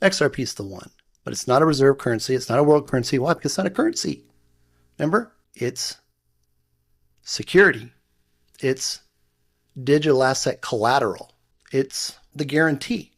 XRP is the one. But it's not a reserve currency. It's not a world currency. Why? Because it's not a currency. Remember? It's security. It's digital asset collateral. It's the guarantee.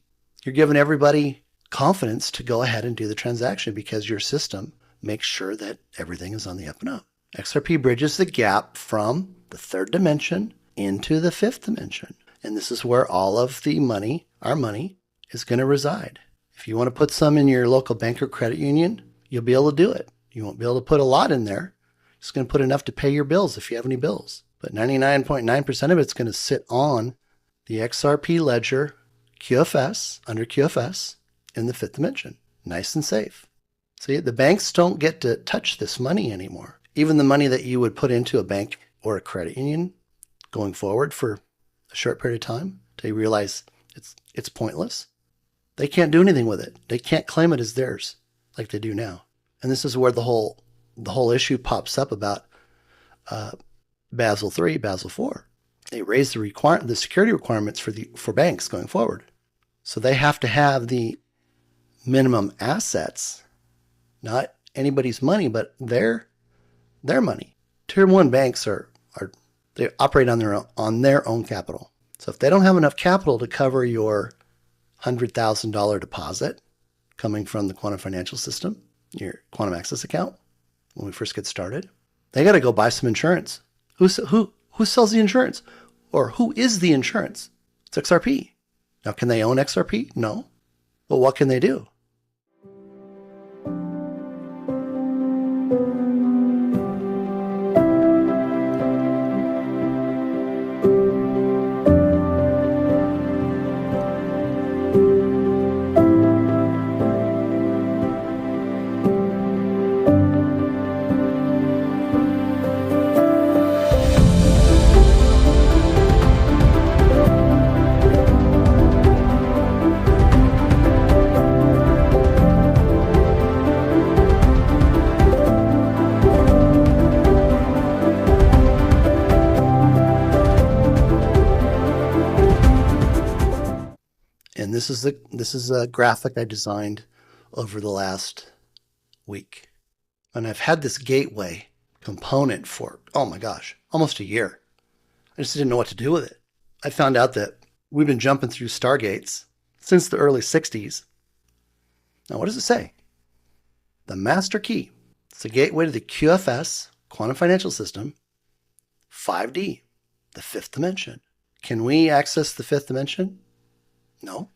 You're giving everybody confidence to go ahead and do the transaction because your system makes sure that everything is on the up and up. XRP bridges the gap from the third dimension into the fifth dimension. And this is where all of the money, our money, is going to reside. If you want to put some in your local bank or credit union, you'll be able to do it. You won't be able to put a lot in there. It's going to put enough to pay your bills if you have any bills. But 99.9% of it's going to sit on the XRP ledger, QFS, under QFS, in the fifth dimension. Nice and safe. See, the banks don't get to touch this money anymore. Even the money that you would put into a bank or a credit union going forward for a short period of time till you realize it's pointless. They can't do anything with it. They can't claim it as theirs like they do now. And this is where the whole issue pops up about Basel III, Basel IV. They raised the security requirements for banks going forward. So they have to have the minimum assets, not anybody's money, but their money. Tier 1 banks they operate on their own capital. So if they don't have enough capital to cover your $100,000 deposit coming from the quantum financial system, your quantum access account, when we first get started, they got to go buy some insurance. Who sells the insurance? Or who is the insurance? It's XRP. Now, can they own XRP? No. But what can they do? And this is a graphic I designed over the last week. And I've had this gateway component for, oh my gosh, almost a year. I just didn't know what to do with it. I found out that we've been jumping through Stargates since the early 60s. Now, what does it say? The master key. It's a gateway to the QFS, quantum financial system, 5D, the fifth dimension. Can we access the fifth dimension? No.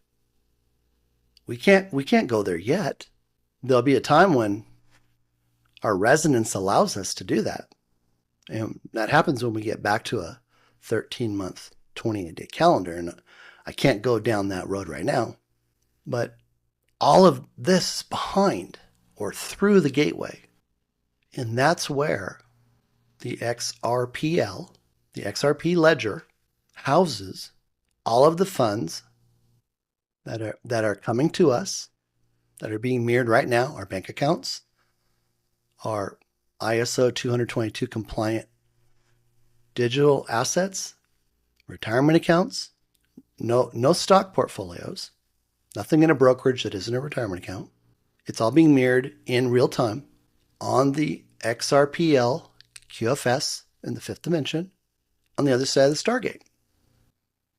We can't go there yet. There'll be a time when our resonance allows us to do that. And that happens when we get back to a 13-month, 28-day calendar. And I can't go down that road right now. But all of this is behind or through the gateway. And that's where the XRPL, the XRP ledger, houses all of the funds that are coming to us, that are being mirrored right now, our bank accounts, our ISO 222 compliant digital assets, retirement accounts, no stock portfolios, nothing in a brokerage that isn't a retirement account. It's all being mirrored in real time on the XRPL QFS in the fifth dimension on the other side of the Stargate.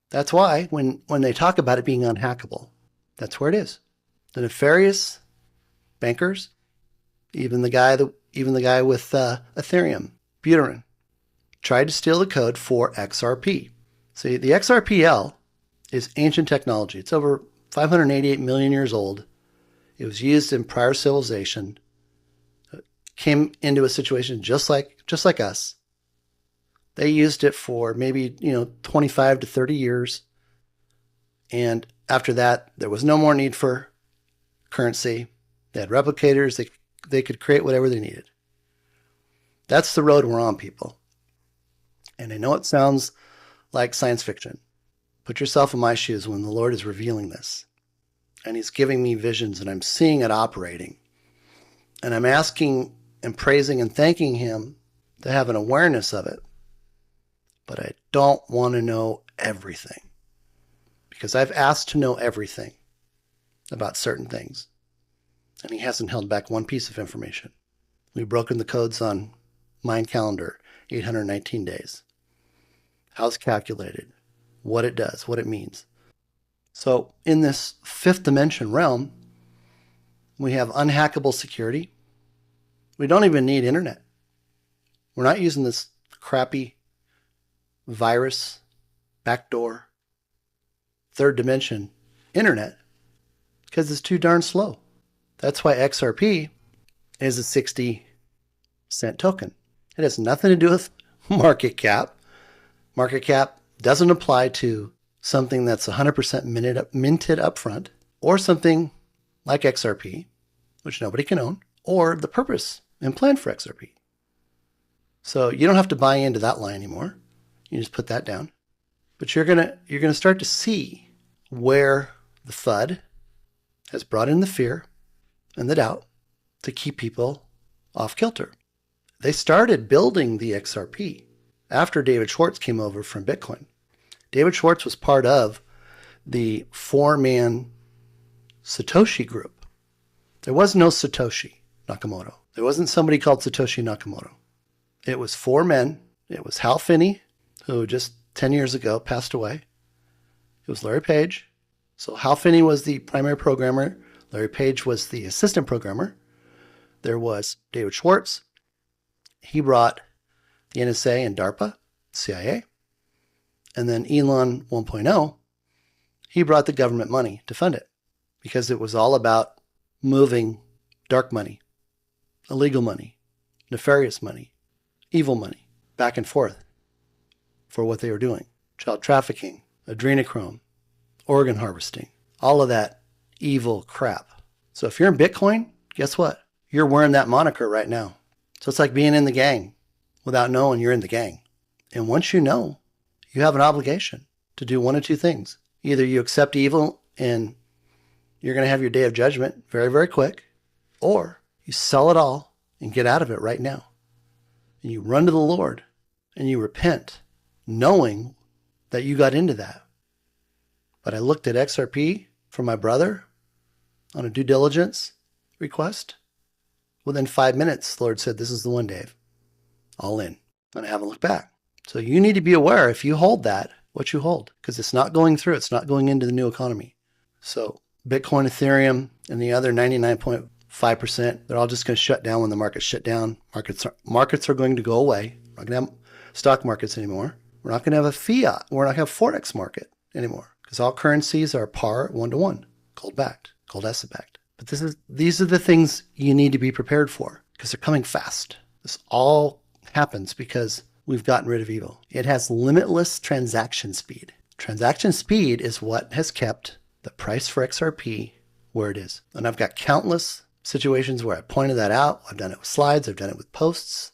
That's why when they talk about it being unhackable, that's where it is. The nefarious bankers, even the guy with Ethereum, Buterin, tried to steal the code for XRP. See, the XRPL is ancient technology. It's over 588 million years old. It was used in prior civilization. It came into a situation just like us. They used it for maybe 25 to 30 years. And after that, there was no more need for currency. They had replicators. They could create whatever they needed. That's the road we're on, people. And I know it sounds like science fiction. Put yourself in my shoes when the Lord is revealing this. And he's giving me visions and I'm seeing it operating. And I'm asking and praising and thanking him to have an awareness of it. But I don't want to know everything. Because I've asked to know everything. about certain things. And he hasn't held back one piece of information. We've broken the codes on Mind Calendar, 819 days. How it's calculated, what it does, what it means. So in this fifth dimension realm, we have unhackable security. We don't even need internet. We're not using this crappy virus, backdoor, third dimension internet because it's too darn slow. That's why XRP is a 60-cent token. It has nothing to do with market cap. Market cap doesn't apply to something that's 100% minted up front, or something like XRP, which nobody can own, or the purpose and plan for XRP. So you don't have to buy into that lie anymore. You just put that down. But you're gonna start to see where the FUD has brought in the fear and the doubt to keep people off kilter. They started building the XRP after David Schwartz came over from Bitcoin. David Schwartz was part of the four-man Satoshi group. There was no Satoshi Nakamoto. There wasn't somebody called Satoshi Nakamoto. It was four men. It was Hal Finney, who just 10 years ago passed away. It was Larry Page. So Hal Finney was the primary programmer. Larry Page was the assistant programmer. There was David Schwartz. He brought the NSA and DARPA, CIA. And then Elon 1.0, he brought the government money to fund it because it was all about moving dark money, illegal money, nefarious money, evil money, back and forth for what they were doing. Child trafficking, adrenochrome, organ harvesting, all of that evil crap. So if you're in Bitcoin, guess what? You're wearing that moniker right now. So it's like being in the gang without knowing you're in the gang. And once you know, you have an obligation to do one of two things. Either you accept evil and you're going to have your day of judgment very, very quick, or you sell it all and get out of it right now. And you run to the Lord and you repent, knowing that you got into that. But I looked at XRP for my brother on a due diligence request. Within 5 minutes, the Lord said, "This is the one, Dave. All in." And I haven't looked back. So you need to be aware if you hold that, what you hold, because it's not going through. It's not going into the new economy. So Bitcoin, Ethereum, and the other 99.5%, they're all just going to shut down when the markets shut down. Markets are going to go away. We're not going to have stock markets anymore. We're not going to have a fiat. We're not going to have Forex market anymore because all currencies are par 1-to-1, gold backed, gold asset backed. But these are the things you need to be prepared for because they're coming fast. This all happens because we've gotten rid of evil. It has limitless transaction speed. Transaction speed is what has kept the price for XRP where it is. And I've got countless situations where I pointed that out. I've done it with slides. I've done it with posts.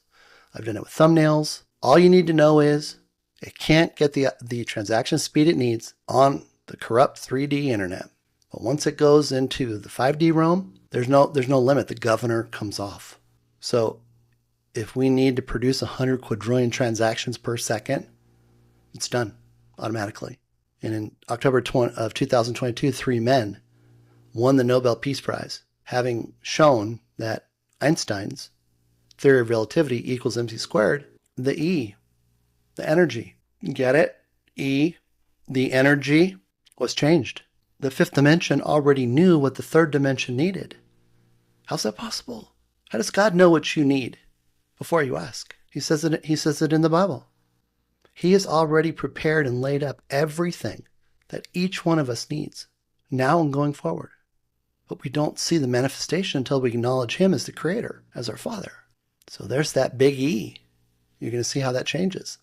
I've done it with thumbnails. All you need to know is it can't get the transaction speed it needs on the corrupt 3D internet. But once it goes into the 5D realm, there's no limit. The governor comes off. So if we need to produce 100 quadrillion transactions per second, it's done automatically. And in October of 2022, 3 men won the Nobel Peace Prize, having shown that Einstein's theory of relativity equals mc squared. The E, the energy, get it? E, the energy was changed. The fifth dimension already knew what the third dimension needed. How's that possible? How does God know what you need before you ask? He says it in the Bible. He has already prepared and laid up everything that each one of us needs now and going forward. But we don't see the manifestation until we acknowledge him as the creator, as our Father. So there's that big E. You're going to see how that changes.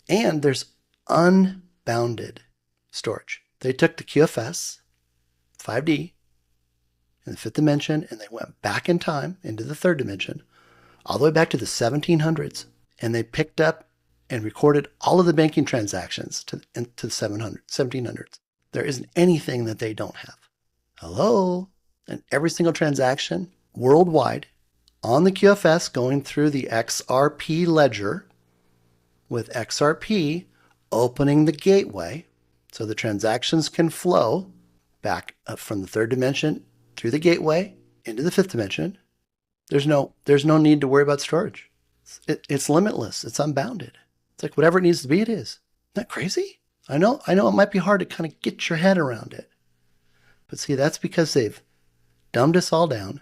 And there's unbounded storage. They took the QFS, 5D, in the fifth dimension, and they went back in time into the third dimension, all the way back to the 1700s, and they picked up and recorded all of the banking transactions to the 1700s. There isn't anything that they don't have. Hello? And every single transaction worldwide on the QFS going through the XRP ledger with XRP opening the gateway so the transactions can flow back up from the third dimension through the gateway into the fifth dimension. There's no need to worry about storage. It's limitless. It's unbounded. It's like whatever it needs to be, it is. Isn't that crazy? I know it might be hard to kind of get your head around it. But see, that's because they've dumbed us all down.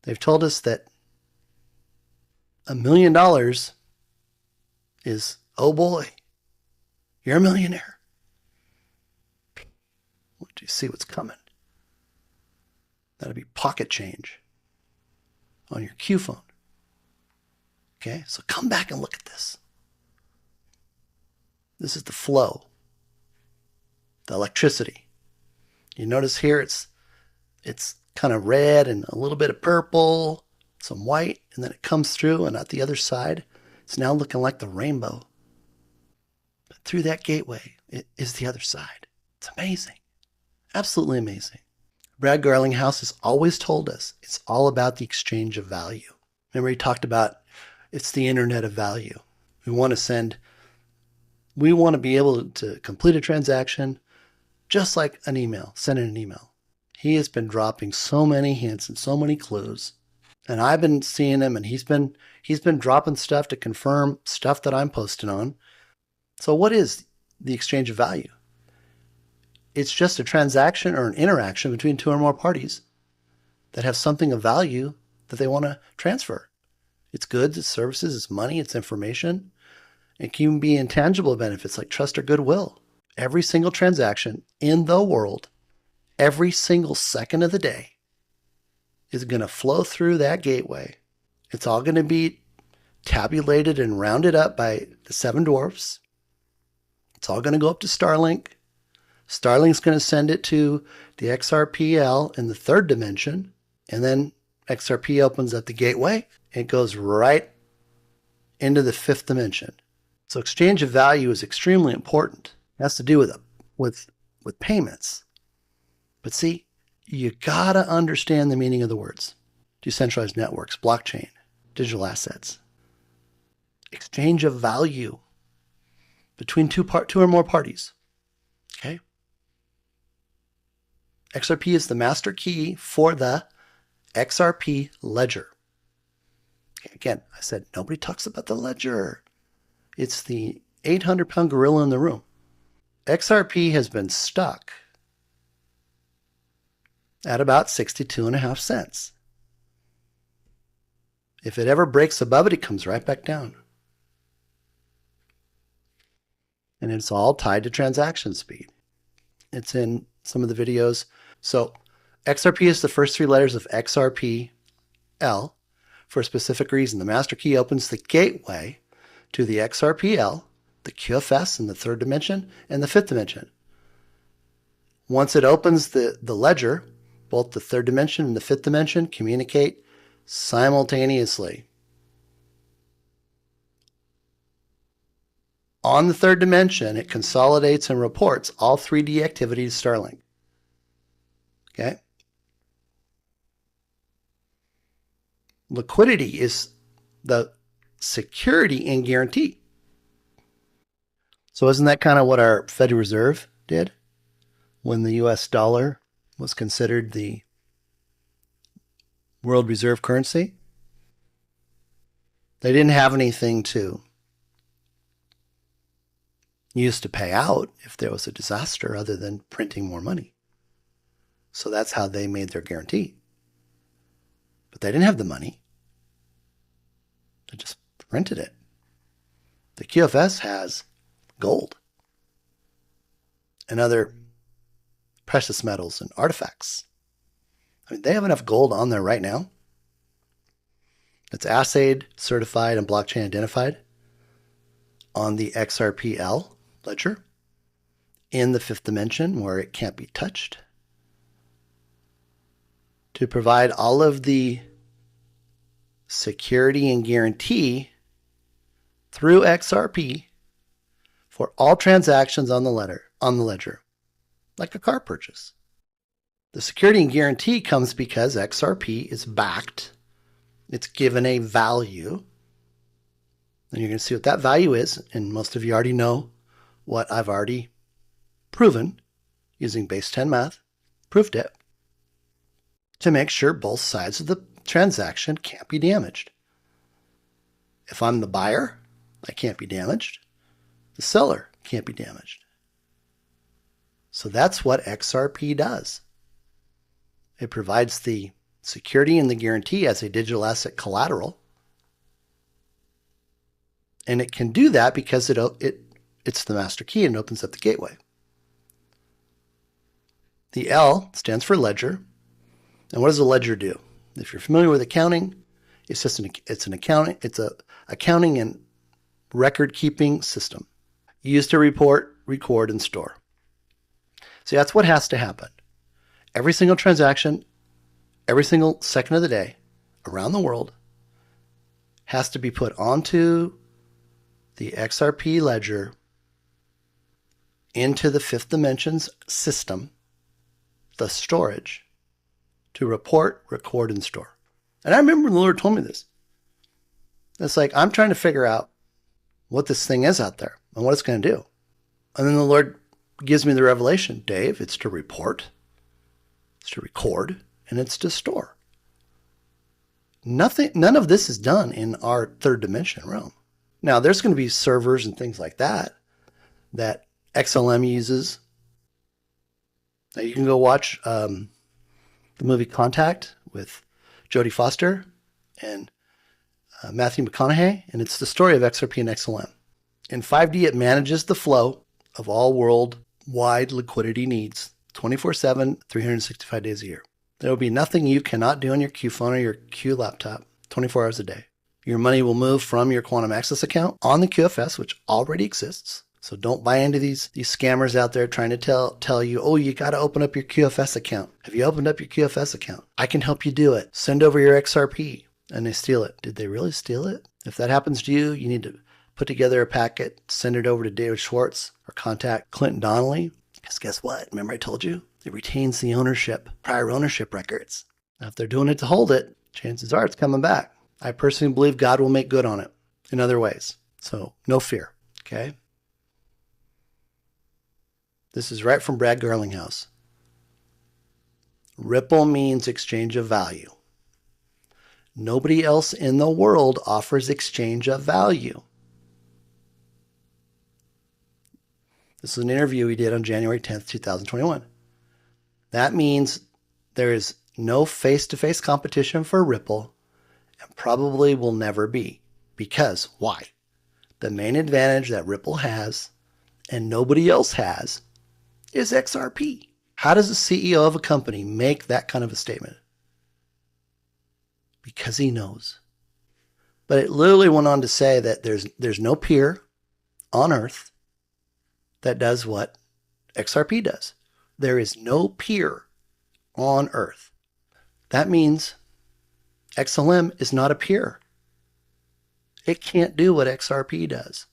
They've told us that $1 million is, oh boy, you're a millionaire. Do you see what's coming? That'll be pocket change on your Q phone. Okay, so come back and look at this. This is the flow, the electricity. You notice here it's kind of red and a little bit of purple, some white, and then it comes through, and at the other side, it's now looking like the rainbow. But through that gateway, it is the other side. It's amazing. Absolutely amazing. Brad Garlinghouse has always told us it's all about the exchange of value. Remember he talked about it's the internet of value. We want to be able to complete a transaction just like an email, sending an email. He has been dropping so many hints and so many clues. And I've been seeing him, and he's been dropping stuff to confirm stuff that I'm posting on. So what is the exchange of value? It's just a transaction or an interaction between two or more parties that have something of value that they want to transfer. It's goods, it's services, it's money, it's information. It can be intangible benefits like trust or goodwill. Every single transaction in the world, every single second of the day, is going to flow through that gateway. It's all going to be tabulated and rounded up by the seven dwarfs. It's all going to go up to Starlink. Starlink's going to send it to the XRPL in the third dimension, and then XRP opens up the gateway. It goes right into the fifth dimension. So exchange of value is extremely important. It has to do with payments. But see, you gotta understand the meaning of the words. Decentralized networks, blockchain, digital assets. Exchange of value between two or more parties. Okay? XRP is the master key for the XRP ledger. Okay, again, I said nobody talks about the ledger. It's the 800-pound gorilla in the room. XRP has been stuck at about 62.5 cents. If it ever breaks above it, it comes right back down. And it's all tied to transaction speed. It's in some of the videos. So XRP is the first three letters of XRPL for a specific reason. The master key opens the gateway to the XRPL, the QFS in the third dimension, and the fifth dimension. Once it opens the ledger, both the third dimension and the fifth dimension communicate simultaneously. On the third dimension, it consolidates and reports all 3D activity to Starlink. Okay? Liquidity is the security and guarantee. So isn't that kind of what our Federal Reserve did when the US dollar was considered the world reserve currency? They didn't have anything to use to pay out if there was a disaster other than printing more money. So that's how they made their guarantee. But they didn't have the money. They just printed it. The QFS has gold and other precious metals and artifacts. I mean, they have enough gold on there right now. It's assayed, certified, and blockchain identified on the XRPL ledger in the fifth dimension where it can't be touched to provide all of the security and guarantee through XRP for all transactions on the ledger, like a car purchase. The security and guarantee comes because XRP is backed. It's given a value. And you're going to see what that value is. And most of you already know what I've already proven using base 10 math, proved it, to make sure both sides of the transaction can't be damaged. If I'm the buyer, I can't be damaged. The seller can't be damaged. So that's what XRP does. It provides the security and the guarantee as a digital asset collateral. And it can do that because it's the master key and opens up the gateway. The L stands for ledger. And what does a ledger do? If you're familiar with accounting, it's just it's a accounting and record keeping system used to report, record, and store. So that's what has to happen. Every single transaction, every single second of the day around the world has to be put onto the XRP ledger into the fifth dimensions system, the storage, to report, record, and store. And I remember the Lord told me this. It's like, I'm trying to figure out what this thing is out there and what it's going to do. And then the Lord gives me the revelation, Dave, it's to report, it's to record, and it's to store. None of this is done in our third dimension realm. Now, there's going to be servers and things like that XLM uses. Now, you can go watch the movie Contact with Jodie Foster and Matthew McConaughey, and it's the story of XRP and XLM. In 5D, it manages the flow of all worldwide liquidity needs 24/7, 365 days a year. There will be nothing you cannot do on your Q phone or your Q laptop 24 hours a day. Your money will move from your quantum access account on the QFS, which already exists. So don't buy into these scammers out there trying to tell you, oh, you got to open up your QFS account. Have you opened up your QFS account? I can help you do it. Send over your XRP. And they steal it. Did they really steal it? If that happens to you, you need to put together a packet, send it over to David Schwartz or contact Clinton Donnelly. Because guess what? Remember I told you? It retains the ownership, prior ownership records. Now, if they're doing it to hold it, chances are it's coming back. I personally believe God will make good on it in other ways. So no fear, okay? This is right from Brad Garlinghouse. Ripple means exchange of value. Nobody else in the world offers exchange of value. This is an interview we did on January 10th, 2021. That means there is no face-to-face competition for Ripple and probably will never be. Because why? The main advantage that Ripple has and nobody else has is XRP. How does the CEO of a company make that kind of a statement? Because he knows. But it literally went on to say that there's no peer on earth that does what XRP does. There is no peer on earth. That means XLM is not a peer. It can't do what XRP does.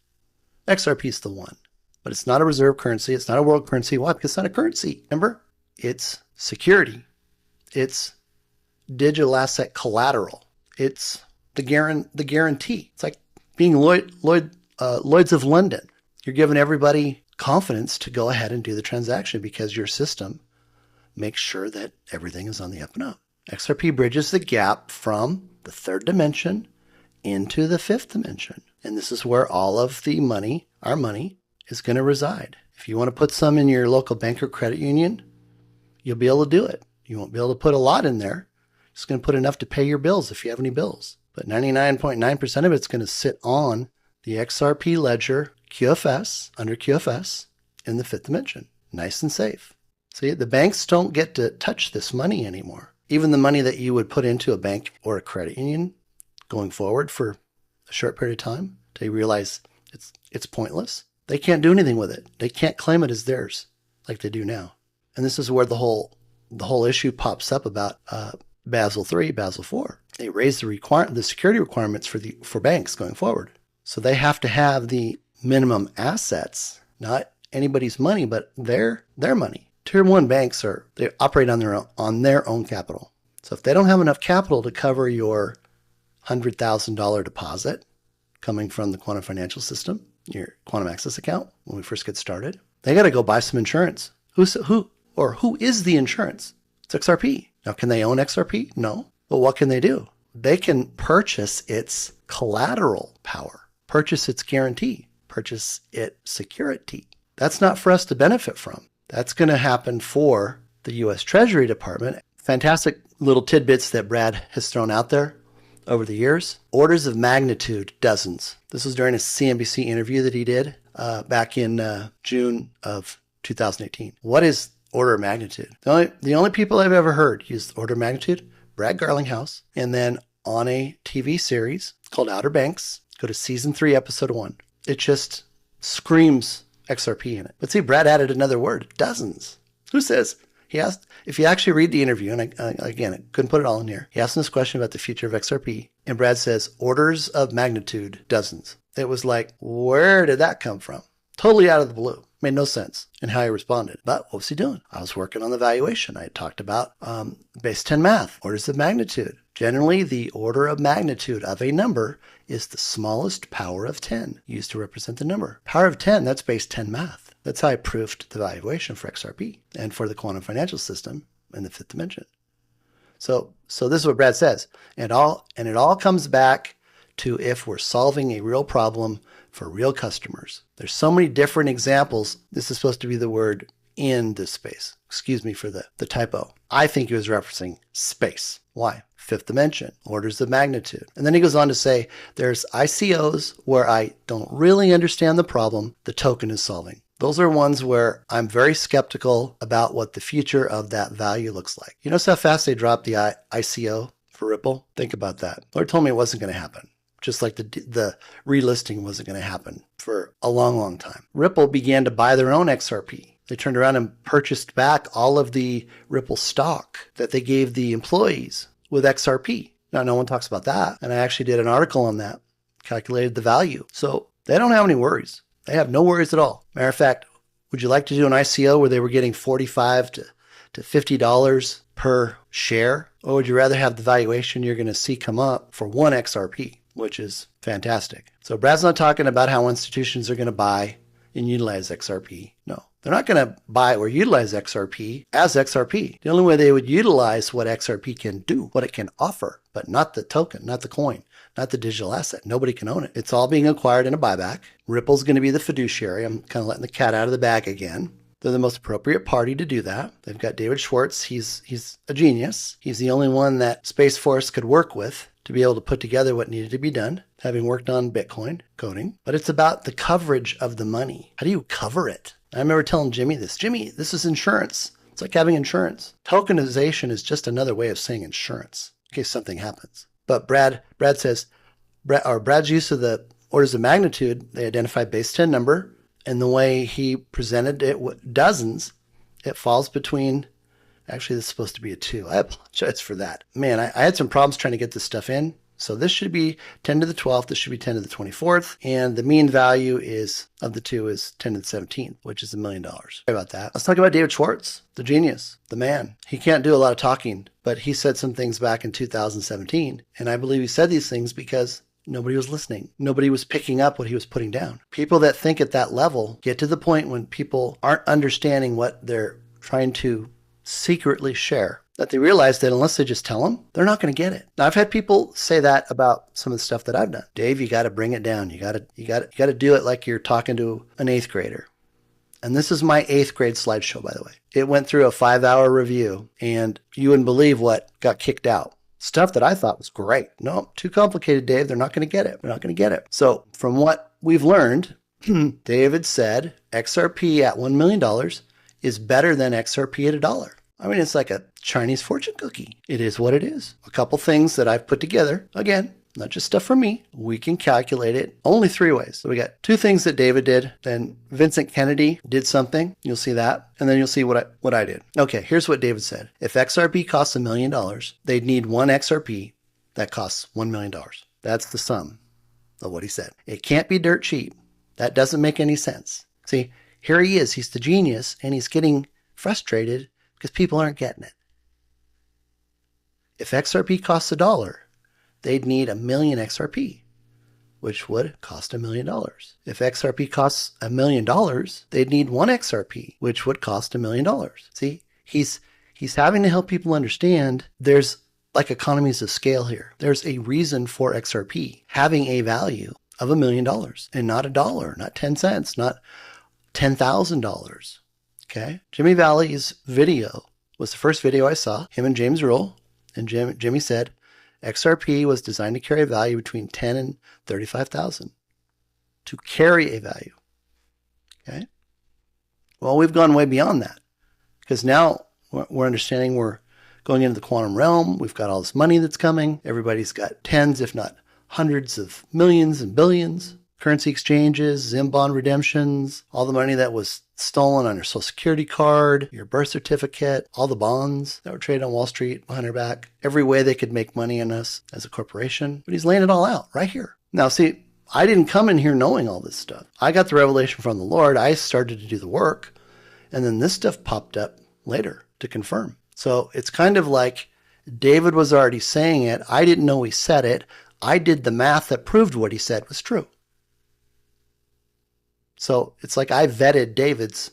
XRP is the one. But it's not a reserve currency. It's not a world currency. Why? Because it's not a currency. Remember? It's security. It's digital asset collateral. It's the guarantee. It's like being Lloyd's of London. You're giving everybody confidence to go ahead and do the transaction because your system makes sure that everything is on the up and up. XRP bridges the gap from the third dimension into the fifth dimension. And this is where all of the money, our money, is going to reside. If you want to put some in your local bank or credit union, you'll be able to do it. You won't be able to put a lot in there. It's going to put enough to pay your bills if you have any bills. But 99.9% of it's going to sit on the XRP ledger, QFS, under QFS, in the fifth dimension. Nice and safe. See, the banks don't get to touch this money anymore. Even the money that you would put into a bank or a credit union going forward for a short period of time till you realize it's pointless. They can't do anything with it. They can't claim it as theirs like they do now. And this is where the whole issue pops up about Basel III, Basel IV. They raise the security requirements for banks going forward. So they have to have the minimum assets, not anybody's money, but their money. Tier 1 banks they operate on their own capital. So if they don't have enough capital to cover your $100,000 deposit coming from the quantum financial system, your quantum access account, when we first get started, they got to go buy some insurance. Who is the insurance? It's XRP. Now, can they own XRP? No. But what can they do? They can purchase its collateral power, purchase its guarantee, purchase its security. That's not for us to benefit from. That's going to happen for the U.S. Treasury Department. Fantastic little tidbits that Brad has thrown out there over the years. Orders of magnitude, dozens. This was during a CNBC interview that he did back in June of 2018. What is order of magnitude? The only people I've ever heard use order of magnitude, Brad Garlinghouse, and then on a TV series called Outer Banks, go to season 3, episode 1. It just screams XRP in it. But see, Brad added another word, dozens. Who says? He asked, if you actually read the interview, and again, I couldn't put it all in here. He asked him this question about the future of XRP, and Brad says, orders of magnitude, dozens. It was like, where did that come from? Totally out of the blue. Made no sense in how he responded. But what was he doing? I was working on the valuation. I had talked about base 10 math, orders of magnitude. Generally, the order of magnitude of a number is the smallest power of 10 used to represent the number. Power of 10, that's base 10 math. That's how I proved the valuation for XRP and for the quantum financial system in the fifth dimension. So this is what Brad says. And it all comes back to if we're solving a real problem for real customers. There's so many different examples. This is supposed to be the word in this space. Excuse me for the typo. I think he was referencing space. Why? Fifth dimension, orders of magnitude. And then he goes on to say, there's ICOs where I don't really understand the problem the token is solving. Those are ones where I'm very skeptical about what the future of that value looks like. You notice how fast they dropped the ICO for Ripple? Think about that. Lord told me it wasn't going to happen. Just like the relisting wasn't going to happen for a long, long time. Ripple began to buy their own XRP. They turned around and purchased back all of the Ripple stock that they gave the employees with XRP. Now, no one talks about that. And I actually did an article on that, calculated the value. So they don't have any worries. They have no worries at all. Matter of fact, would you like to do an ICO where they were getting $45 to $50 per share? Or would you rather have the valuation you're going to see come up for one XRP, which is fantastic? So Brad's not talking about how institutions are going to buy and utilize XRP. No, they're not going to buy or utilize XRP as XRP. The only way they would utilize what XRP can do, what it can offer, but not the token, not the coin, not the digital asset. Nobody can own it. It's all being acquired in a buyback. Ripple's going to be the fiduciary. I'm kind of letting the cat out of the bag again. They're the most appropriate party to do that. They've got David Schwartz. He's a genius. He's the only one that Space Force could work with to be able to put together what needed to be done, having worked on Bitcoin coding. But it's about the coverage of the money. How do you cover it? I remember telling Jimmy this. Jimmy, this is insurance. It's like having insurance. Tokenization is just another way of saying insurance in case something happens. But Brad says, Brad's use of the orders of magnitude, they identify base 10 number, and the way he presented it with dozens, it falls between, actually this is supposed to be a 2. I apologize for that. Man, I had some problems trying to get this stuff in. So this should be 10 to the 12th. This should be 10 to the 24th. And the mean value of the two is 10 to the 17th, which is $1 million. Sorry about that. Let's talk about David Schwartz, the genius, the man. He can't do a lot of talking, but he said some things back in 2017. And I believe he said these things because nobody was listening. Nobody was picking up what he was putting down. People that think at that level get to the point when people aren't understanding what they're trying to secretly share, that they realize that unless they just tell them, they're not going to get it. Now, I've had people say that about some of the stuff that I've done. Dave, you got to bring it down. You got to do it like you're talking to an 8th grader. And this is my 8th grade slideshow, by the way. It went through a 5-hour review, and you wouldn't believe what got kicked out. Stuff that I thought was great. No, too complicated, Dave. They're not going to get it. They're not going to get it. So from what we've learned, David said XRP at $1 million is better than XRP at $1. I mean, it's like a Chinese fortune cookie. It is what it is. A couple things that I've put together. Again, not just stuff from me. We can calculate it only 3 ways. So we got 2 things that David did. Then Vincent Kennedy did something. You'll see that. And then you'll see what I did. Okay, here's what David said. If XRP costs $1 million, they'd need one XRP that costs $1 million. That's the sum of what he said. It can't be dirt cheap. That doesn't make any sense. See, here he is. He's the genius, and he's getting frustrated because people aren't getting it. If XRP costs $1, they'd need 1 million XRP. which would cost $1 million. If XRP costs $1 million, they'd need one XRP, which would cost $1 million. See, he's having to help people understand there's like economies of scale here. There's a reason for XRP having a value of $1 million and not $1, not 10 cents, not $10,000. Okay. Jimmy Valley's video was the first video I saw, him and James Rule. And Jimmy said, XRP was designed to carry a value between 10 and 35,000 to carry a value. Okay. Well, we've gone way beyond that because now we're understanding we're going into the quantum realm. We've got all this money that's coming. Everybody's got tens, if not hundreds of millions and billions. Currency exchanges, ZIM bond redemptions, all the money that was stolen on your social security card, your birth certificate, all the bonds that were traded on Wall Street behind our back. Every way they could make money on us as a corporation. But he's laying it all out right here. Now, see, I didn't come in here knowing all this stuff. I got the revelation from the Lord. I started to do the work. And then this stuff popped up later to confirm. So it's kind of like David was already saying it. I didn't know he said it. I did the math that proved what he said was true. So it's like I vetted David's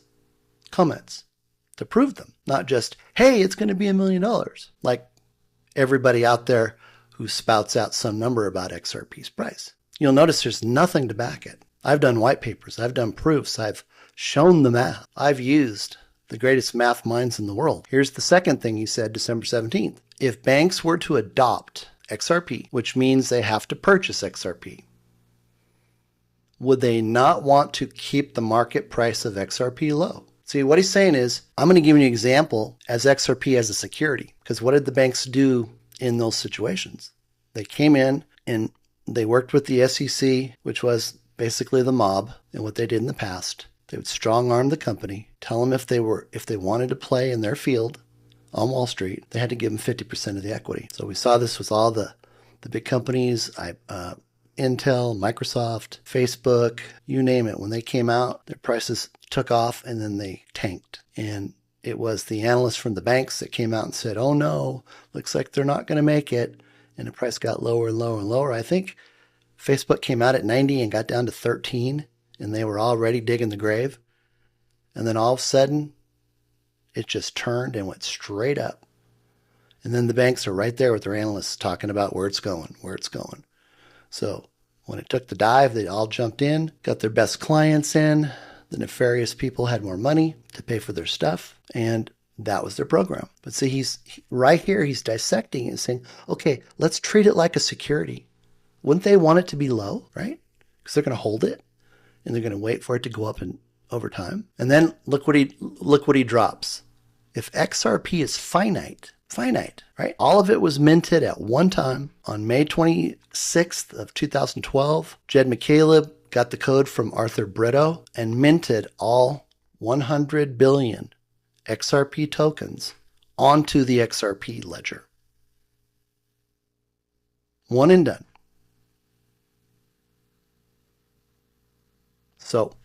comments to prove them, not just, hey, it's going to be $1 million, like everybody out there who spouts out some number about XRP's price. You'll notice there's nothing to back it. I've done white papers. I've done proofs. I've shown the math. I've used the greatest math minds in the world. Here's the second thing he said December 17th. If banks were to adopt XRP, which means they have to purchase XRP, would they not want to keep the market price of XRP low? See, what he's saying is, I'm going to give you an example as XRP as a security. Because what did the banks do in those situations? They came in and they worked with the SEC, which was basically the mob, and what they did in the past. They would strong arm the company, tell them if they wanted to play in their field on Wall Street, they had to give them 50% of the equity. So we saw this with all the big companies, Intel, Microsoft, Facebook, you name it. When they came out, their prices took off and then they tanked. And it was the analysts from the banks that came out and said, oh no, looks like they're not going to make it. And the price got lower and lower and lower. I think Facebook came out at 90 and got down to 13 and they were already digging the grave. And then all of a sudden, it just turned and went straight up. And then the banks are right there with their analysts talking about where it's going, where it's going. So when it took the dive, they all jumped in, got their best clients in. The nefarious people had more money to pay for their stuff, and that was their program. But see, right here, he's dissecting it and saying, okay, let's treat it like a security. Wouldn't they want it to be low, right? Because they're going to hold it, and they're going to wait for it to go up over time. And then look what he drops. If XRP is finite, right? All of it was minted at one time on May 26th of 2012. Jed McCaleb got the code from Arthur Brito and minted all 100 billion XRP tokens onto the XRP ledger. One and done. So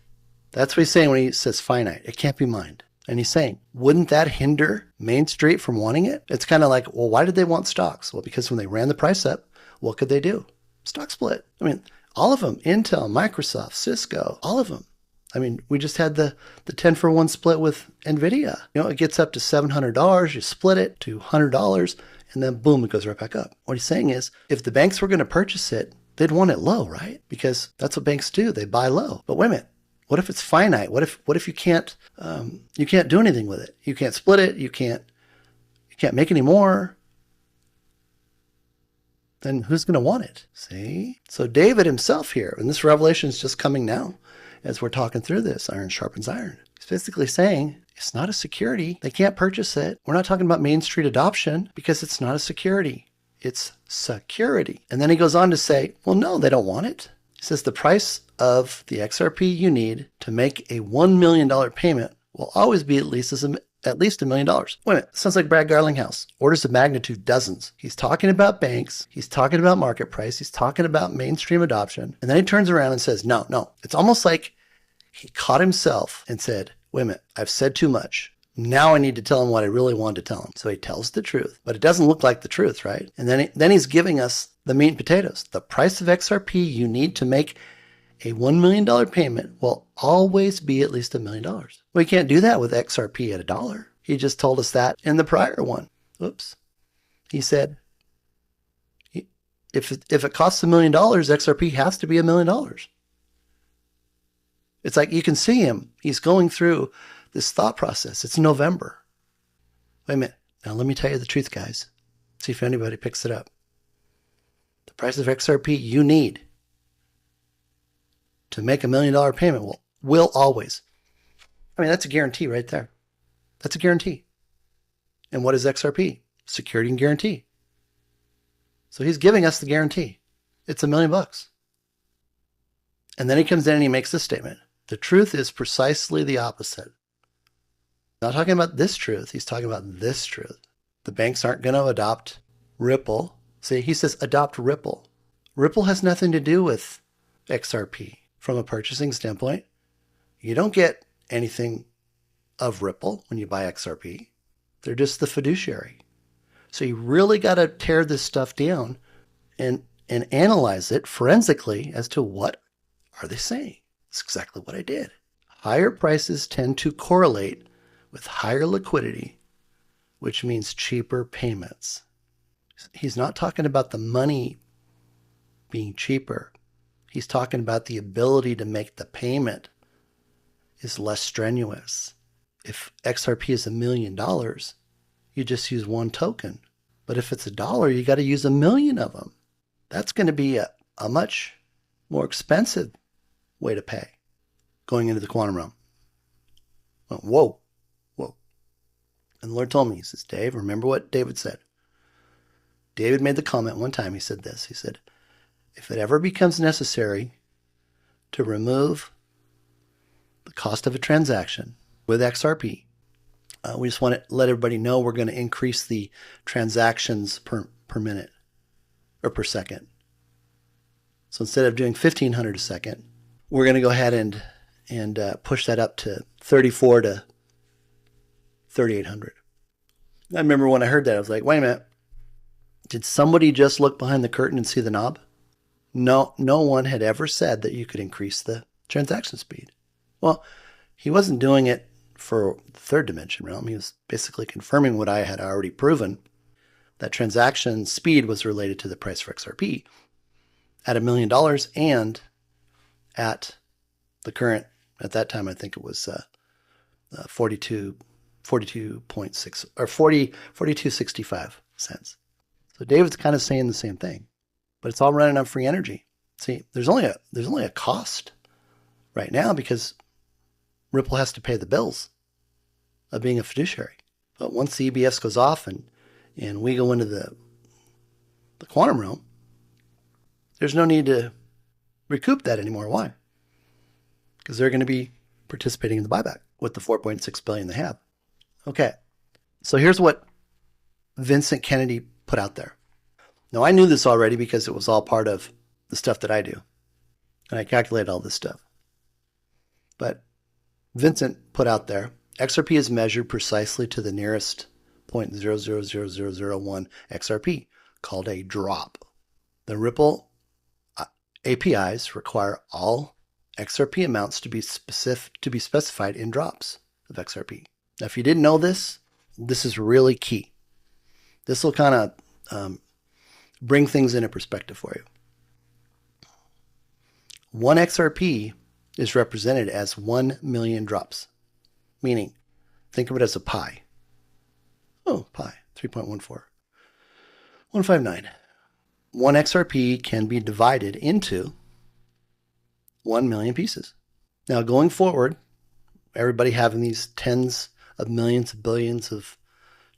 that's what he's saying when he says finite. It can't be mined. And he's saying, wouldn't that hinder Main Street from wanting it? It's kind of like, well, why did they want stocks? Well, because when they ran the price up, what could they do? Stock split. I mean, all of them, Intel, Microsoft, Cisco, all of them. I mean, we just had the 10-for-1 split with NVIDIA. You know, it gets up to $700, you split it to $100, and then boom, it goes right back up. What he's saying is, if the banks were going to purchase it, they'd want it low, right? Because that's what banks do. They buy low. But wait a minute. What if it's finite? What if you can't do anything with it? You can't split it. You can't make any more. Then who's going to want it? See? So David himself here, and this revelation is just coming now as we're talking through this, iron sharpens iron. He's basically saying it's not a security. They can't purchase it. We're not talking about Main Street adoption because it's not a security. It's security. And then he goes on to say, well, no, they don't want it. He says the price of the XRP you need to make a $1 million payment will always be at least $1 million. Wait a minute, sounds like Brad Garlinghouse. Orders of magnitude, dozens. He's talking about banks. He's talking about market price. He's talking about mainstream adoption. And then he turns around and says, no. It's almost like he caught himself and said, wait a minute, I've said too much. Now I need to tell him what I really wanted to tell him. So he tells the truth, but it doesn't look like the truth, right? And then he's giving us the meat and potatoes. The price of XRP you need to make a $1 million payment will always be at least $1 million. We can't do that with XRP at $1. He just told us that in the prior one. Oops. He said, if it costs $1 million, XRP has to be $1 million. It's like you can see him. He's going through this thought process. It's November. Wait a minute. Now let me tell you the truth, guys. See if anybody picks it up. The price of XRP you need to make $1 million payment will always. I mean, that's a guarantee right there. That's a guarantee. And what is XRP? Security and guarantee. So he's giving us the guarantee. It's $1 million. And then he comes in and he makes this statement. The truth is precisely the opposite. Not talking about this truth. He's talking about this truth. The banks aren't going to adopt Ripple. See, he says adopt Ripple. Ripple has nothing to do with XRP. From a purchasing standpoint, you don't get anything of Ripple when you buy XRP. They're just the fiduciary. So you really got to tear this stuff down and analyze it forensically as to what are they saying. It's exactly what I did. Higher prices tend to correlate with higher liquidity, which means cheaper payments. He's not talking about the money being cheaper. He's talking about the ability to make the payment is less strenuous. If XRP is $1 million, you just use one token. But if it's $1, you got to use 1 million of them. That's going to be a much more expensive way to pay going into the quantum realm. Whoa. And the Lord told me, he says, Dave, remember what David said. David made the comment one time. He said this. He said, if it ever becomes necessary to remove the cost of a transaction with XRP, we just want to let everybody know we're going to increase the transactions per minute or per second. So instead of doing 1,500 a second, we're going to go ahead and push that up to 34 to 3,800. I remember when I heard that, I was like, wait a minute. Did somebody just look behind the curtain and see the knob? No one had ever said that you could increase the transaction speed. Well, he wasn't doing it for the third dimension realm. He was basically confirming what I had already proven, that transaction speed was related to the price for XRP at $1 million and at the current, at that time, I think it was 42.6 or 42.65 cents. So David's kind of saying the same thing, but it's all running on free energy. See, there's only a cost right now because Ripple has to pay the bills of being a fiduciary. But once the EBS goes off and we go into the quantum realm, there's no need to recoup that anymore. Why? Because they're going to be participating in the buyback with the 4.6 billion they have. Okay, so here's what Vincent Kennedy put out there. Now, I knew this already because it was all part of the stuff that I do. And I calculate all this stuff. But Vincent put out there, XRP is measured precisely to the nearest 0.000001 XRP, called a drop. The Ripple APIs require all XRP amounts to be specified in drops of XRP. Now, if you didn't know this, this is really key. This will kind of bring things into perspective for you. 1 XRP is represented as 1 million drops, meaning think of it as a pi. Oh, pi, 3.14. 159. 1 XRP can be divided into 1 million pieces. Now, going forward, everybody having these tens of millions of billions of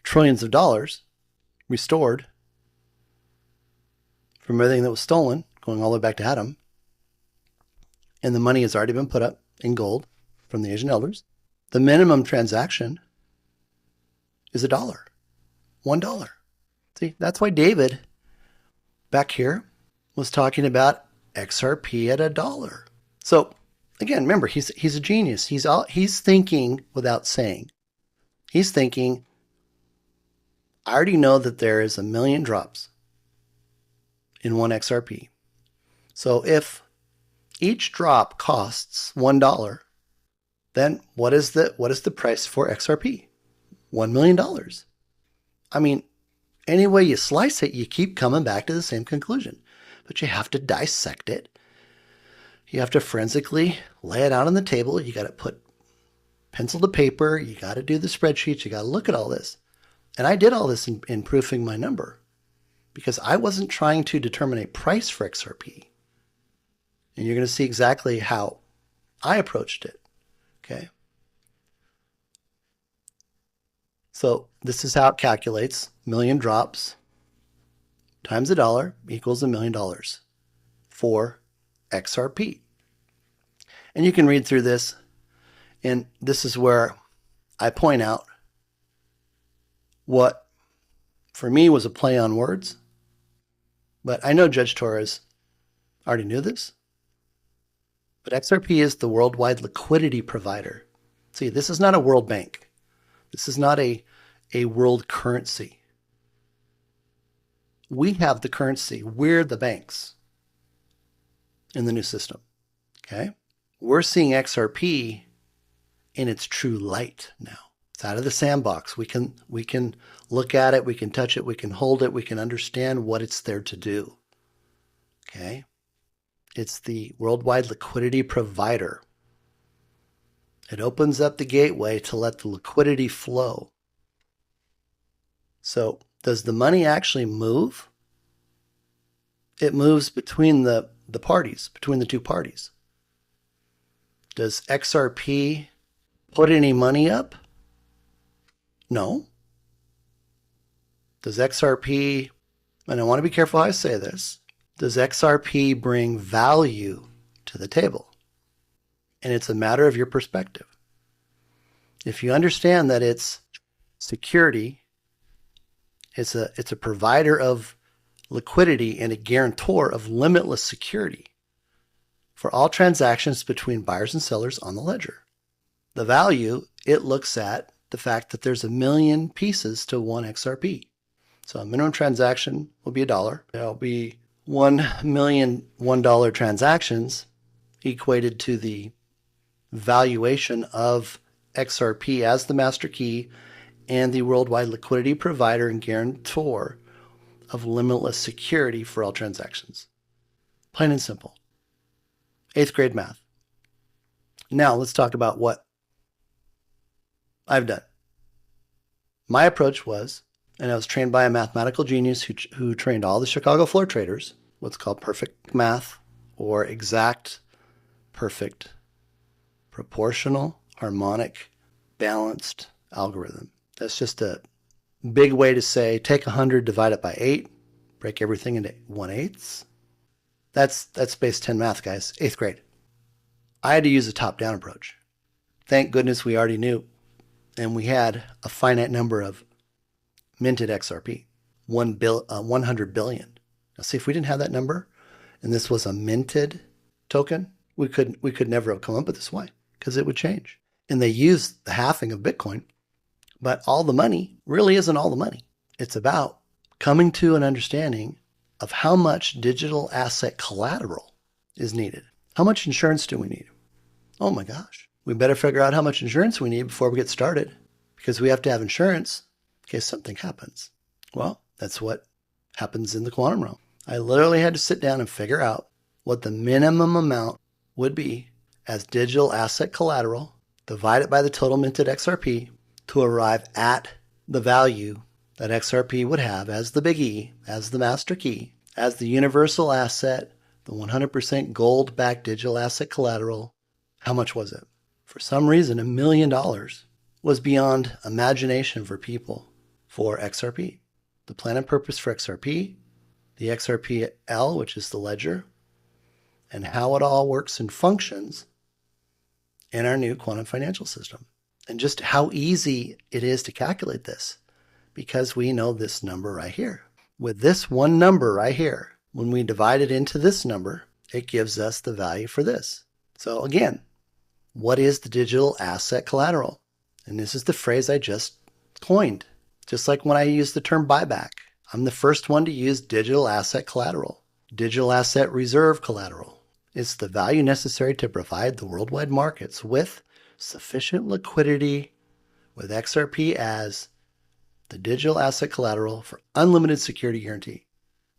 trillions of dollars restored from everything that was stolen, going all the way back to Adam, and the money has already been put up in gold from the Asian elders, the minimum transaction is $1. $1. See, that's why David back here was talking about XRP at $1. So again, remember, he's a genius. He's thinking without saying. He's thinking, I already know that there is 1 million drops in one XRP. So if each drop costs $1, then what is the price for XRP? $1 million. I mean, any way you slice it, you keep coming back to the same conclusion. But you have to dissect it. You have to forensically lay it out on the table. You got to put pencil to paper. You got to do the spreadsheets. You got to look at all this. And I did all this in proofing my number because I wasn't trying to determine a price for XRP. And you're going to see exactly how I approached it. Okay. So this is how it calculates. Million drops times $1 equals $1 million for XRP. And you can read through this, and this is where I point out what for me was a play on words, but I know Judge Torres already knew this. But XRP is the worldwide liquidity provider. See, this is not a world bank. This is not a world currency. We have the currency. We're the banks in the new system. Okay? We're seeing XRP in its true light now. It's out of the sandbox. We can look at it, we can touch it, we can hold it, we can understand what it's there to do. Okay? It's the worldwide liquidity provider. It opens up the gateway to let the liquidity flow. So, does the money actually move? It moves between the parties, between the two parties. Does XRP put any money up? No. Does XRP, and I want to be careful how I say this, does XRP bring value to the table? And it's a matter of your perspective. If you understand that it's security, it's a provider of liquidity and a guarantor of limitless security for all transactions between buyers and sellers on the ledger. The value, it looks at the fact that there's 1 million pieces to one XRP. So a minimum transaction will be $1. There'll be 1 million $1 transactions equated to the valuation of XRP as the master key and the worldwide liquidity provider and guarantor of limitless security for all transactions. Plain and simple. 8th grade math. Now let's talk about what I've done. My approach was, and I was trained by a mathematical genius who trained all the Chicago floor traders, what's called perfect math or exact, perfect, proportional, harmonic, balanced algorithm. That's just a big way to say take 100, divide it by 8, break everything into 1/8. That's base 10 math, guys, 8th grade. I had to use a top-down approach. Thank goodness we already knew, and we had a finite number of minted XRP, 100 billion. Now see, if we didn't have that number, and this was a minted token, we could never have come up with this. Why? Because it would change. And they used the halving of Bitcoin, but all the money really isn't all the money. It's about coming to an understanding of how much digital asset collateral is needed. How much insurance do we need? Oh my gosh. We better figure out how much insurance we need before we get started, because we have to have insurance in case something happens. Well, that's what happens in the quantum realm. I literally had to sit down and figure out what the minimum amount would be as digital asset collateral, divide it by the total minted XRP to arrive at the value that XRP would have as the big E, as the master key, as the universal asset, the 100% gold-backed digital asset collateral. How much was it? For some reason, $1 million was beyond imagination for people for XRP. The plan and purpose for XRP, the XRPL, which is the ledger, and how it all works and functions in our new quantum financial system. And just how easy it is to calculate this, because we know this number right here. With this one number right here, when we divide it into this number, it gives us the value for this. So again, what is the digital asset collateral? And this is the phrase I just coined. Just like when I use the term buyback, I'm the first one to use digital asset collateral, digital asset reserve collateral. It's the value necessary to provide the worldwide markets with sufficient liquidity with XRP as the digital asset collateral for unlimited security guarantee.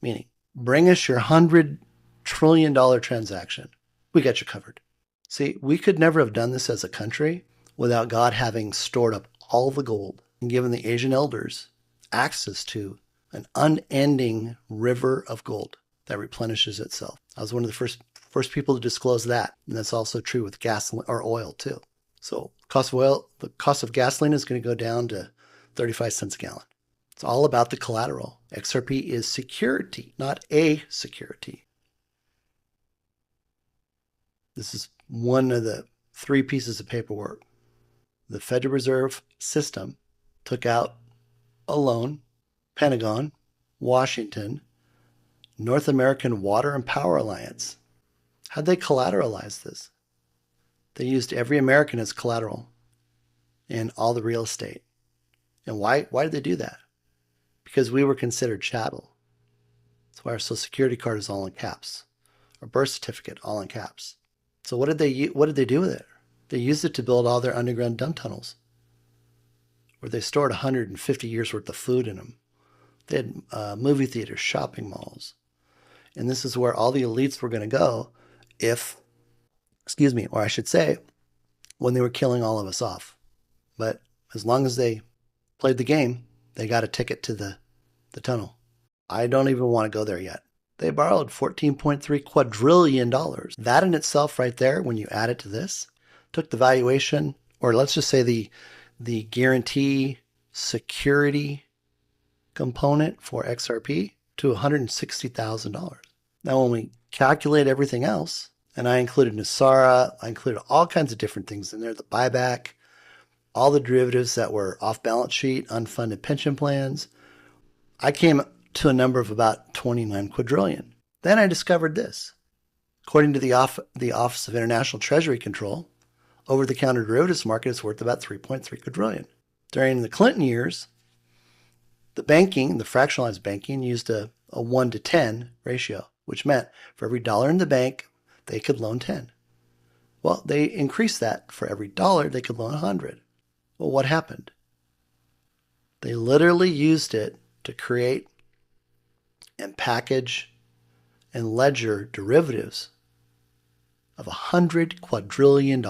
Meaning, bring us your $100 trillion transaction. We got you covered. See, we could never have done this as a country without God having stored up all the gold and given the Asian elders access to an unending river of gold that replenishes itself. I was one of the first people to disclose that. And that's also true with gasoline or oil too. So the cost of gasoline is going to go down to 35 cents a gallon. It's all about the collateral. XRP is security, not a security. This is one of the 3 pieces of paperwork. The Federal Reserve System took out a loan, Pentagon, Washington, North American Water and Power Alliance. How'd they collateralize this? They used every American as collateral in all the real estate. And why did they do that? Because we were considered chattel. That's why our Social Security card is all in caps. Our birth certificate, all in caps. So what did they do with it? They used it to build all their underground dump tunnels, where they stored 150 years worth of food in them. They had movie theaters, shopping malls. And this is where all the elites were going to go or I should say, when they were killing all of us off. But as long as they played the game, they got a ticket to the tunnel. I don't even want to go there yet. They borrowed $14.3 quadrillion. That in itself right there, when you add it to this, took the valuation, or let's just say the guarantee security component for XRP to $160,000. Now, when we calculate everything else, and I included Nasara, I included all kinds of different things in there, the buyback, all the derivatives that were off balance sheet, unfunded pension plans, I came to a number of about 29 quadrillion. Then I discovered this. According to the Office of International Treasury Control, over-the-counter derivatives market is worth about 3.3 quadrillion. During the Clinton years, the fractionalized banking, used a 1 to 10 ratio, which meant for every dollar in the bank, they could loan 10. Well, they increased that. For every dollar, they could loan 100. Well, what happened? They literally used it to create and package and ledger derivatives of $100 quadrillion.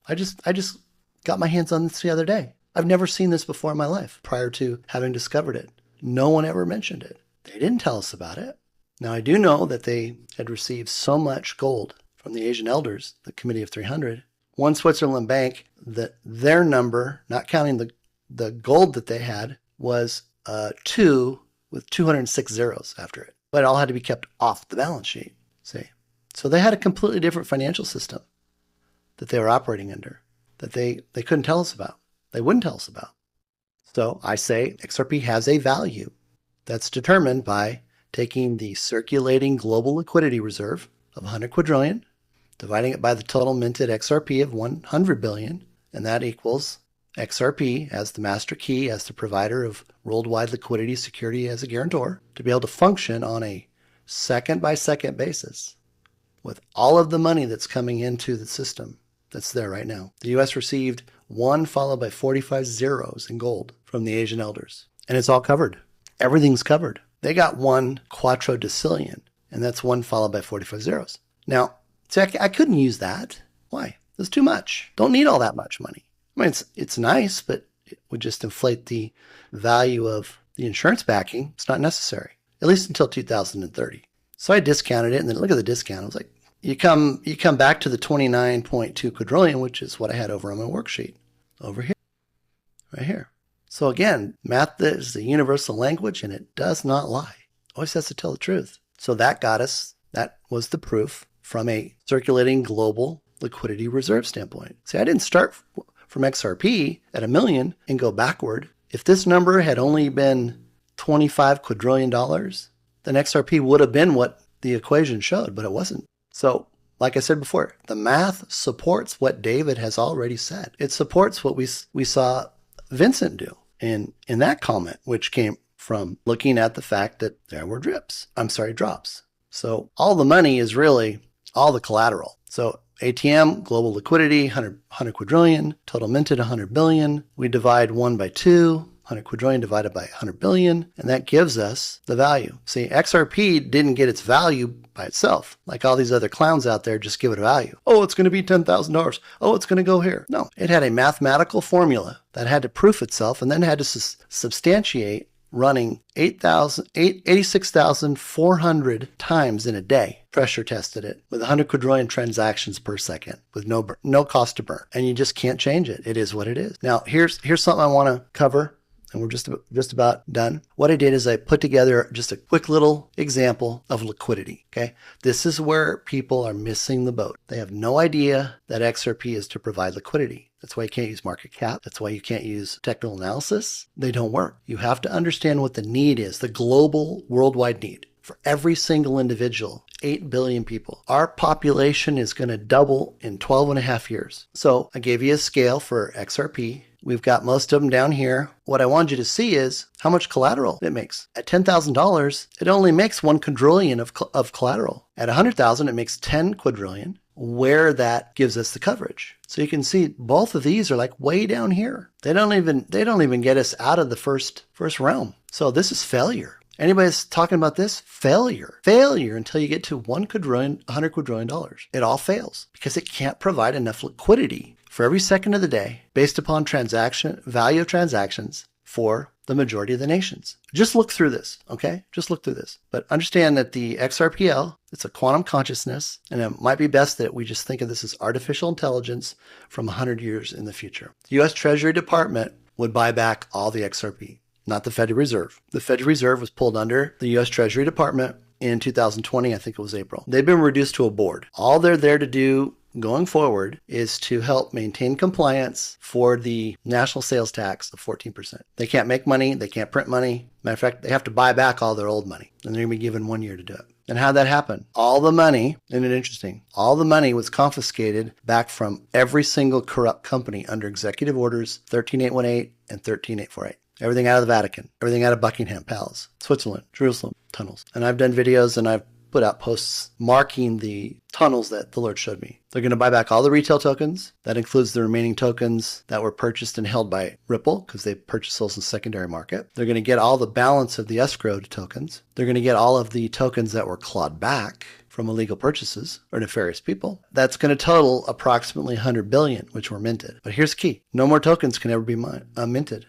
I just got my hands on this the other day. I've never seen this before in my life prior to having discovered it. No one ever mentioned it. They didn't tell us about it. Now, I do know that they had received so much gold from the Asian elders, the Committee of 300, one Switzerland bank, that their number, not counting the gold that they had, was 2 with 206 zeros after it. But it all had to be kept off the balance sheet. See? So they had a completely different financial system that they were operating under that they couldn't tell us about. They wouldn't tell us about. So I say XRP has a value that's determined by taking the circulating global liquidity reserve of 100 quadrillion, dividing it by the total minted XRP of 100 billion, and that equals XRP as the master key, as the provider of worldwide liquidity security as a guarantor, to be able to function on a second-by-second basis with all of the money that's coming into the system that's there right now. The U.S. received 1 followed by 45 zeros in gold from the Asian elders, and it's all covered. Everything's covered. They got 1 quattrodecillion, and that's 1 followed by 45 zeros. Now, see, I couldn't use that. Why? It's too much. Don't need all that much money. I mean, it's nice, but it would just inflate the value of the insurance backing. It's not necessary, at least until 2030. So I discounted it, and then look at the discount. I was like, you come back to the 29.2 quadrillion, which is what I had over on my worksheet. Over here. Right here. So again, math is the universal language, and it does not lie. Always has to tell the truth. So that was the proof from a circulating global liquidity reserve standpoint. See, I didn't start from XRP at $1 million and go backward. If this number had only been $25 quadrillion, then XRP would have been what the equation showed, but it wasn't. So, like I said before, the math supports what David has already said. It supports what we saw Vincent do in that comment, which came from looking at the fact that there were drops. So all the money is really all the collateral. So ATM, global liquidity, 100 quadrillion, total minted 100 billion. We divide 1 by 2, 100 quadrillion divided by 100 billion, and that gives us the value. See, XRP didn't get its value by itself. Like all these other clowns out there, just give it a value. Oh, it's going to be $10,000. Oh, it's going to go here. No, it had a mathematical formula that had to proof itself and then had to substantiate running 86,400 times in a day. Pressure tested it with 100 quadrillion transactions per second with no cost to burn. And you just can't change it. It is what it is. Now, here's something I want to cover, and we're just about done. What I did is I put together just a quick little example of liquidity, okay? This is where people are missing the boat. They have no idea that XRP is to provide liquidity. That's why you can't use market cap. That's why you can't use technical analysis. They don't work. You have to understand what the need is, the global worldwide need for every single individual, 8 billion people. Our population is going to double in 12 and a half years. So I gave you a scale for XRP. We've got most of them down here. What I want you to see is how much collateral it makes. At $10,000, it only makes 1 quadrillion of collateral. At 100,000, it makes 10 quadrillion, where that gives us the coverage. So you can see both of these are like way down here. They don't even get us out of the first realm. So this is failure. Anybody's talking about this? Failure. Failure until you get to 1 quadrillion, $100 quadrillion. It all fails because it can't provide enough liquidity for every second of the day based upon value of transactions for the majority of the nations. Just look through this, okay? Just look through this. But understand that the XRPL, it's a quantum consciousness, and it might be best that we just think of this as artificial intelligence from 100 years in the future. The U.S. Treasury Department would buy back all the XRP, not the Federal Reserve. The Federal Reserve was pulled under the U.S. Treasury Department in 2020, I think it was April. They've been reduced to a board. All they're there to do going forward is to help maintain compliance for the national sales tax of 14%. They can't make money. They can't print money. Matter of fact, they have to buy back all their old money, and they're going to be given 1 year to do it. And how'd that happen? All the money, isn't it interesting? All the money was confiscated back from every single corrupt company under Executive Orders 13818 and 13848. Everything out of the Vatican, everything out of Buckingham Palace, Switzerland, Jerusalem, tunnels. And I've done videos and I've put out posts marking the tunnels that the Lord showed me. They're going to buy back all the retail tokens. That includes the remaining tokens that were purchased and held by Ripple because they purchased those in the secondary market. They're going to get all the balance of the escrowed tokens. They're going to get all of the tokens that were clawed back from illegal purchases or nefarious people. That's going to total approximately 100 billion, which were minted. But here's the key. No more tokens can ever be minted.